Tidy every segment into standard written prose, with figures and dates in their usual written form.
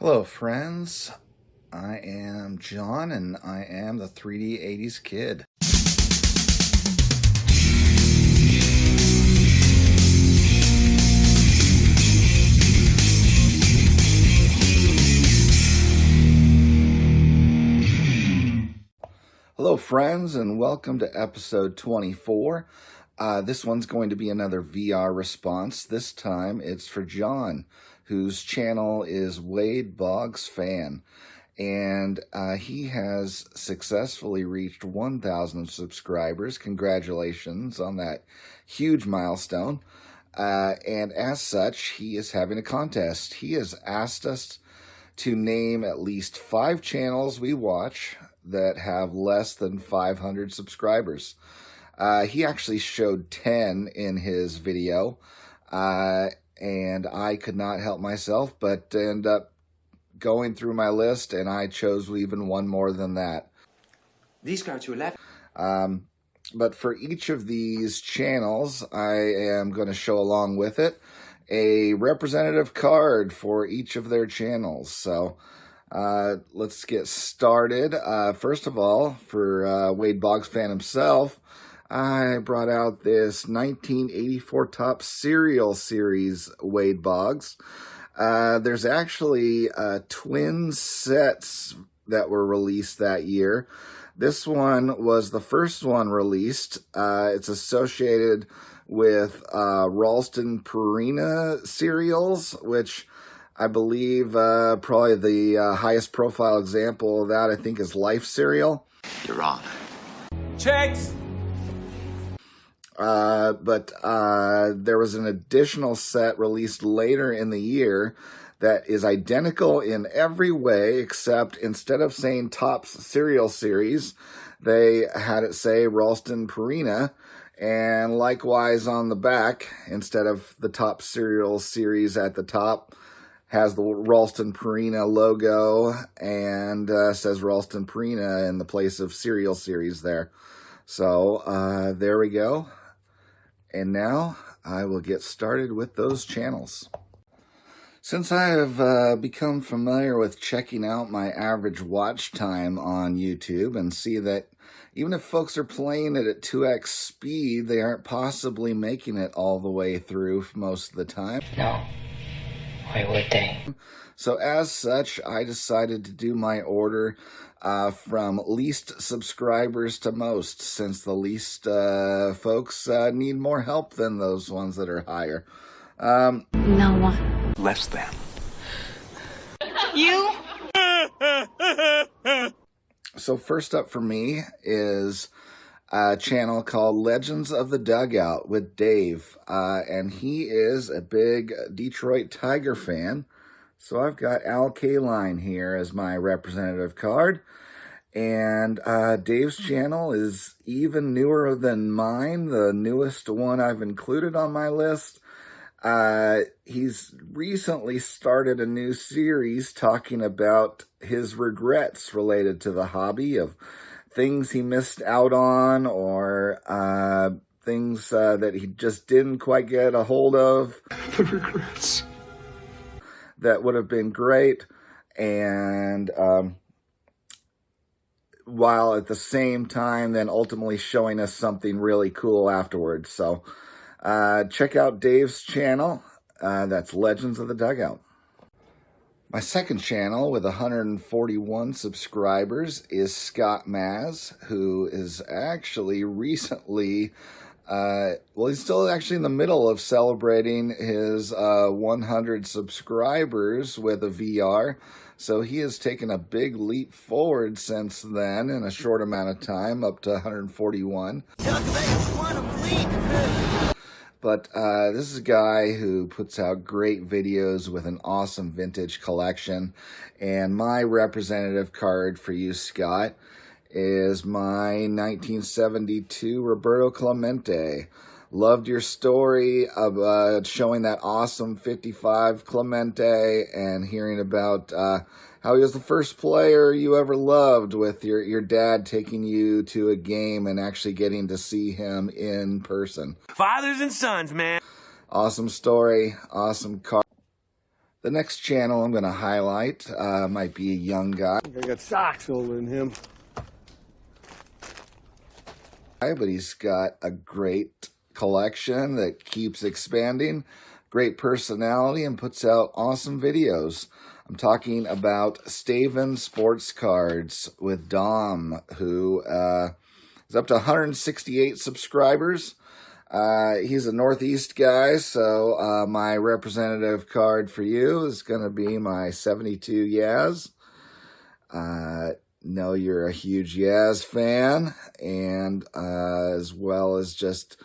Hello friends, I am John and I am the 3D 80s kid. Hello friends and welcome to episode 24. This one's going to be another VR response. This time it's for John, whose channel is Wade Boggs Fan. And he has successfully reached 1,000 subscribers. Congratulations on that huge milestone. And as such, he is having a contest. He has asked us to name at least 5 channels we watch that have less than 500 subscribers. He actually showed 10 in his video, and I could not help myself but end up going through my list, and I chose even one more than that. These go to 11. But for each of these channels, I am going to show along with it a representative card for each of their channels. So let's get started. First of all, for Wade Boggs Fan himself, I brought out this 1984 Top Serial Series Wade Boggs. There's actually twin sets that were released that year. This one was the first one released. It's associated with Ralston Purina cereals, which I believe probably the highest profile example of that, I think, is Life cereal. You're wrong. Checks! But there was an additional set released later in the year that is identical in every way, except instead of saying Top Cereal Series, they had it say Ralston Purina. And likewise on the back, instead of the Top Cereal Series at the top, has the Ralston Purina logo and says Ralston Purina in the place of Cereal Series there. So there we go. And now I will get started with those channels. Since I have become familiar with checking out my average watch time on YouTube and see that even if folks are playing it at 2x speed, they aren't possibly making it all the way through most of the time. No. Why would they? So as such, I decided to do my order from least subscribers to most, since the least folks need more help than those ones that are higher. No one. Less than. You? So first up for me is a channel called Legends of the Dugout with Dave. And he is a big Detroit Tiger fan. So I've got Al Kaline here as my representative card. And Dave's channel is even newer than mine, the newest one I've included on my list. He's recently started a new series talking about his regrets related to the hobby, of things he missed out on, or things that he just didn't quite get a hold of. The regrets. That would have been great, and while at the same time then ultimately showing us something really cool afterwards. So check out Dave's channel. That's Legends of the Dugout. My second channel with 141 subscribers is Scott Maz, who is actually recently, he's still actually in the middle of celebrating his 100 subscribers with a VR. So he has taken a big leap forward since then in a short amount of time, up to 141. But this is a guy who puts out great videos with an awesome vintage collection. And my representative card for you, Scott, is my 1972 Roberto Clemente. Loved your story of showing that awesome 55 Clemente and hearing about how he was the first player you ever loved, with your dad taking you to a game and actually getting to see him in person. Fathers and sons, man. Awesome story, awesome card. The next channel I'm going to highlight might be a young guy. I got socks older than him. But he's got a great collection that keeps expanding, great personality, and puts out awesome videos. I'm talking about Staven Sports Cards with Dom, who is up to 168 subscribers. He's a Northeast guy, so my representative card for you is going to be my 72 Yaz. Know you're a huge Yaz fan, and as well as just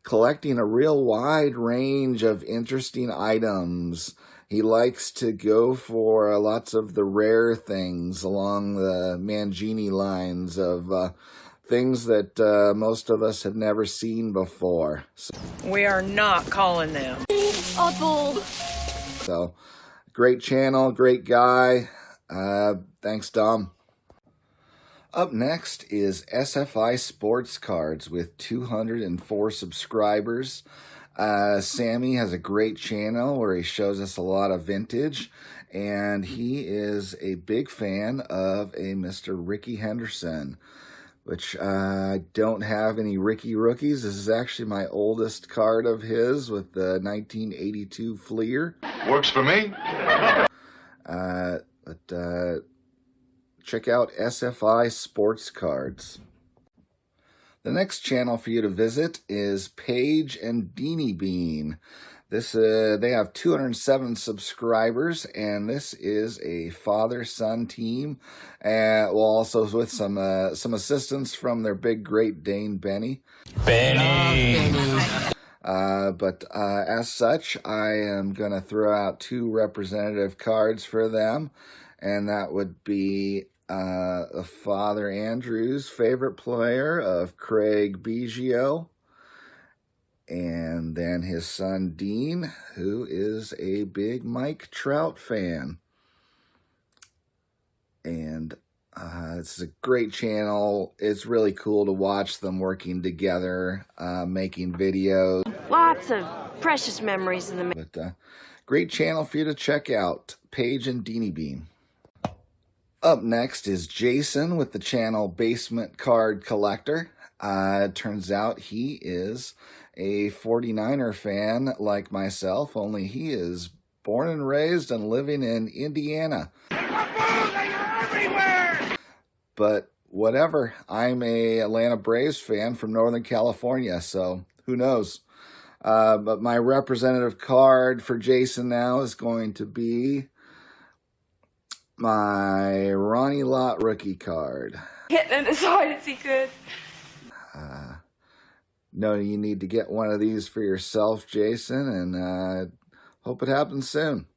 collecting a real wide range of interesting items. He likes to go for lots of the rare things along the Mangini lines of things that most of us have never seen before. We are not calling them. So, great channel, great guy. Thanks, Dom. Up next is SFI Sports Cards with 204 subscribers. Sammy has a great channel where he shows us a lot of vintage, and he is a big fan of a Mr. Ricky Henderson, which I don't have any Ricky rookies. This is actually my oldest card of his with the 1982 Fleer. Works for me. Check out SFI Sports Cards. The next channel for you to visit is Paige and Deanie Bean. They have 207 subscribers, and this is a father-son team, also with some assistance from their big Great Dane Benny. But as such, I am going to throw out two representative cards for them, and that would be Father Andrew's favorite player of Craig Biggio, and then his son Dean, who is a big Mike Trout fan. And it's a great channel. It's really cool to watch them working together, making videos. Lots of precious memories in the... But great channel for you to check out, Paige and Deanie Bean. Up next is Jason with the channel Basement Card Collector. It turns out he is a 49er fan like myself, only he is born and raised and living in Indiana. But whatever, I'm a Atlanta Braves fan from Northern California, so who knows? But my representative card for Jason now is going to be my Ronnie Lott rookie card. Hitting it as hard as he could. No, you need to get one of these for yourself, Jason, and hope it happens soon.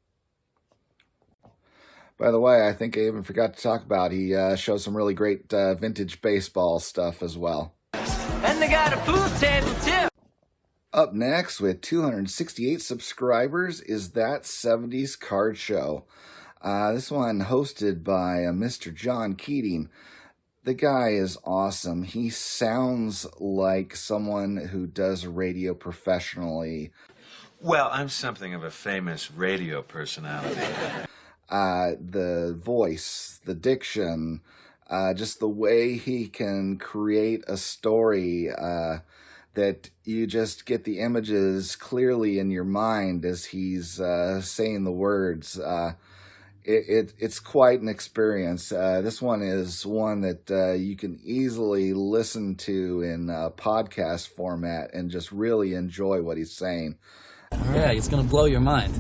By the way, I think I even forgot to talk about, he shows some really great vintage baseball stuff as well. And they got a pool table too. Up next, with 268 subscribers, is That 70s Card Show. This one hosted by Mr. John Keating. The guy is awesome. He sounds like someone who does radio professionally. Well, I'm something of a famous radio personality. The voice, the diction, just the way he can create a story that you just get the images clearly in your mind as he's saying the words. It's quite an experience. This one is one that you can easily listen to in podcast format and just really enjoy what he's saying. All right, it's going to blow your mind.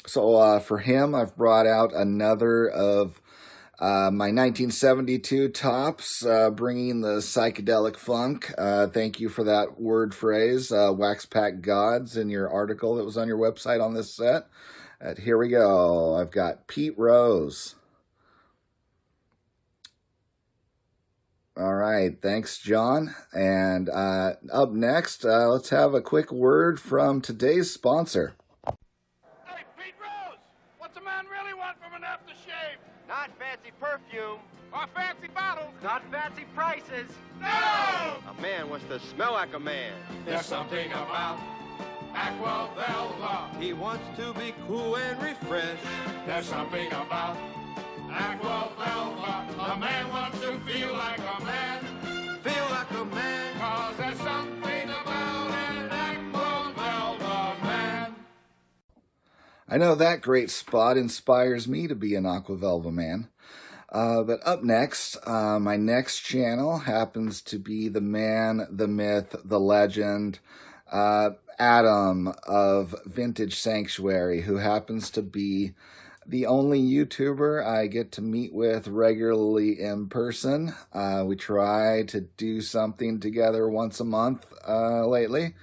So for him, I've brought out another of my 1972 tops, bringing the psychedelic funk. Thank you for that word phrase, Wax Pack Gods, in your article that was on your website on this set. Here we go. I've got Pete Rose. All right. Thanks, John. And up next, let's have a quick word from today's sponsor. Hey, Pete Rose! What's a man really want from an aftershave? Not fancy perfume. Or fancy bottles? Not fancy prices. No! A man wants to smell like a man. There's something about Aqua Velva. He wants to be cool and refreshed. There's something about Aqua Velva. A man wants to feel like a man. Feel like a man. 'Cause there's something about an Aqua Velva man. I know that great spot inspires me to be an Aquavelva man. But up next, my next channel happens to be the man, the myth, the legend, Adam of Vintage Sanctuary, who happens to be the only YouTuber I get to meet with regularly in person. We try to do something together once a month lately.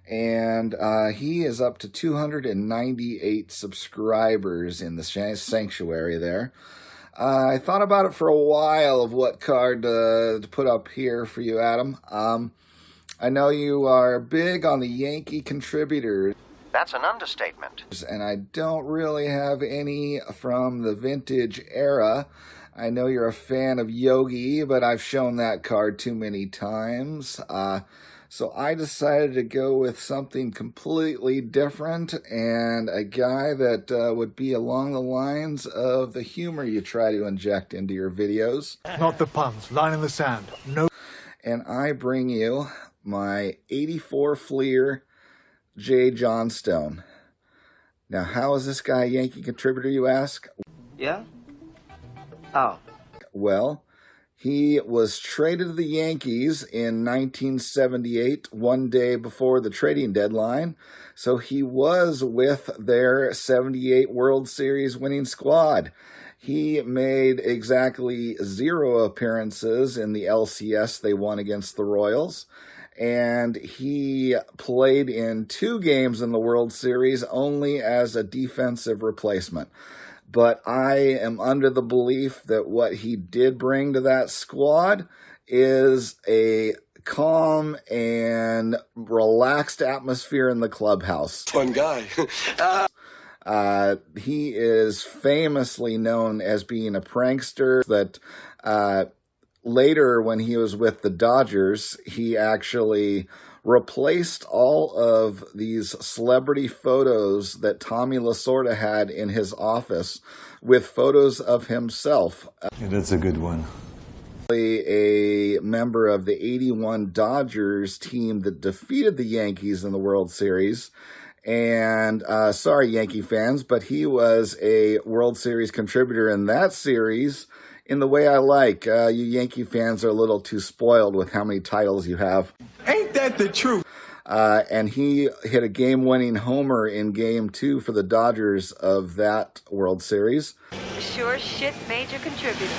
And he is up to 298 subscribers in the Sanctuary there. I thought about it for a while of what card to put up here for you, Adam. I know you are big on the Yankee contributors. That's an understatement. And I don't really have any from the vintage era. I know you're a fan of Yogi, but I've shown that card too many times. So I decided to go with something completely different and a guy that would be along the lines of the humor you try to inject into your videos. Not the puns. Line in the sand. No. And I bring you my 84 Fleer J. Johnstone. Now, how is this guy a Yankee contributor, you ask? Yeah? Oh. Well, he was traded to the Yankees in 1978, one day before the trading deadline. So he was with their 78 World Series winning squad. He made exactly 0 appearances in the LCS they won against the Royals. And he played in 2 games in the World Series only as a defensive replacement. But I am under the belief that what he did bring to that squad is a calm and relaxed atmosphere in the clubhouse. Fun guy. He is famously known as being a prankster that later when he was with the Dodgers, he actually replaced all of these celebrity photos that Tommy Lasorda had in his office with photos of himself. Yeah, that's a good one. A member of the 81 Dodgers team that defeated the Yankees in the World Series. And sorry, Yankee fans, but he was a World Series contributor in that series in the way I like. You Yankee fans are a little too spoiled with how many titles you have. Ain't that the truth? And he hit a game-winning homer in Game 2 for the Dodgers of that World Series. Sure shit major contributor.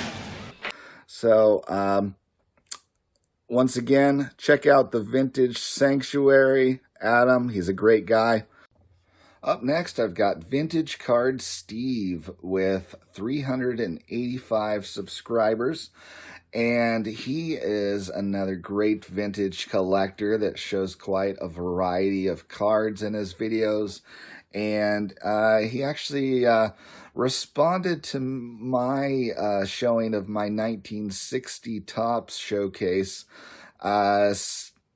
So, once again, check out the Vintage Sanctuary. Adam, he's a great guy. Up next, I've got Vintage Card Steve with 385 subscribers. And he is another great vintage collector that shows quite a variety of cards in his videos. And he actually responded to my showing of my 1960 Topps showcase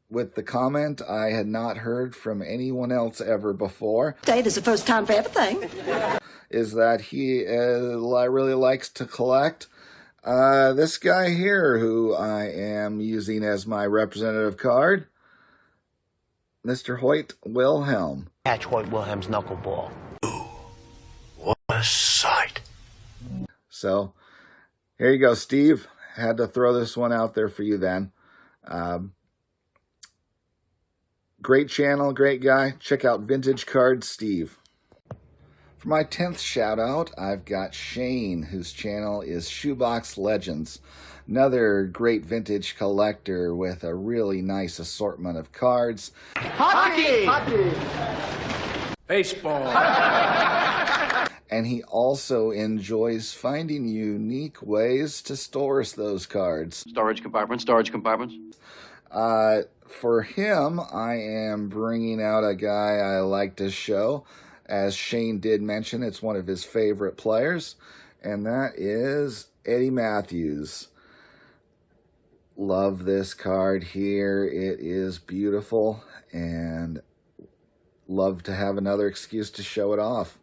with the comment I had not heard from anyone else ever before. This is the first time for everything. Is that he really likes to collect. This guy here, who I am using as my representative card, Mr. Hoyt Wilhelm. Catch Hoyt Wilhelm's knuckleball. What a sight. So, here you go, Steve. Had to throw this one out there for you then. Great channel, great guy. Check out Vintage Card Steve. For my 10th shout out, I've got Shane, whose channel is Shoebox Legends. Another great vintage collector with a really nice assortment of cards. Hockey! Baseball. And he also enjoys finding unique ways to store those cards. Storage compartments. For him, I am bringing out a guy I like to show. As Shane did mention, it's one of his favorite players, and that is Eddie Matthews. Love this card here. It is beautiful, and love to have another excuse to show it off.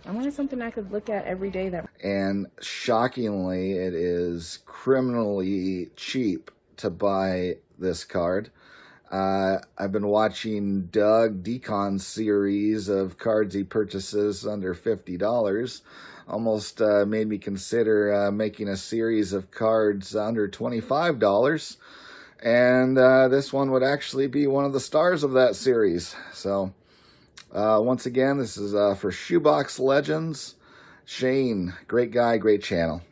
I wanted something I could look at every day. And shockingly, it is criminally cheap to buy this card. I've been watching Doug Deacon's series of cards he purchases under $50. Almost made me consider making a series of cards under $25. And this one would actually be one of the stars of that series. So, once again, this is for Shoebox Legends. Shane, great guy, great channel.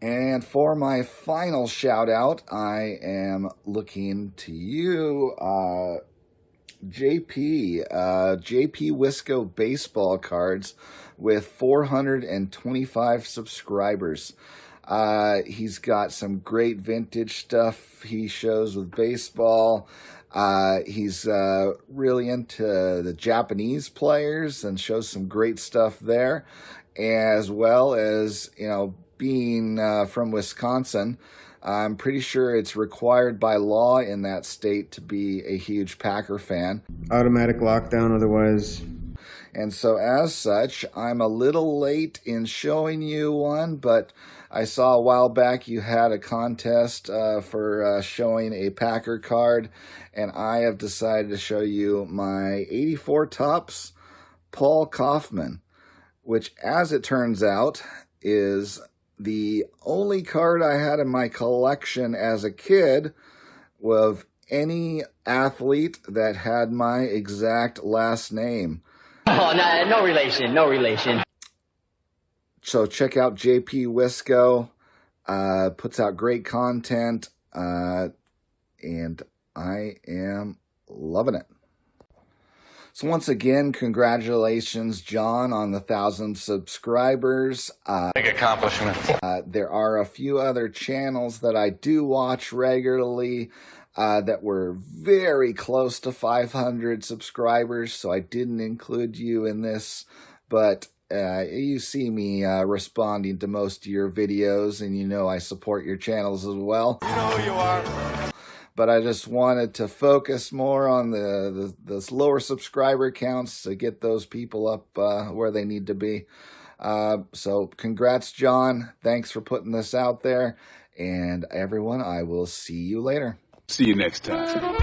And for my final shout out, I am looking to you, JP Wisco baseball cards with 425 subscribers. He's got some great vintage stuff he shows with baseball. He's really into the Japanese players and shows some great stuff there, as well as, you know, being from Wisconsin, I'm pretty sure it's required by law in that state to be a huge Packer fan. Automatic lockdown otherwise. And so as such, I'm a little late in showing you one, but I saw a while back you had a contest for showing a Packer card, and I have decided to show you my 84 Topps Paul Kaufman, which, as it turns out, is the only card I had in my collection as a kid of any athlete that had my exact last name. Oh, no relation, no relation. So check out JP Wisco, puts out great content, and I am loving it. So once again, congratulations, John, on the 1,000 subscribers. Big accomplishment. There are a few other channels that I do watch regularly that were very close to 500 subscribers, so I didn't include you in this, but you see me responding to most of your videos, and you know I support your channels as well. You know who you are. But I just wanted to focus more on the lower subscriber counts to get those people up where they need to be. So congrats, John. Thanks for putting this out there. And everyone, I will see you later. See you next time.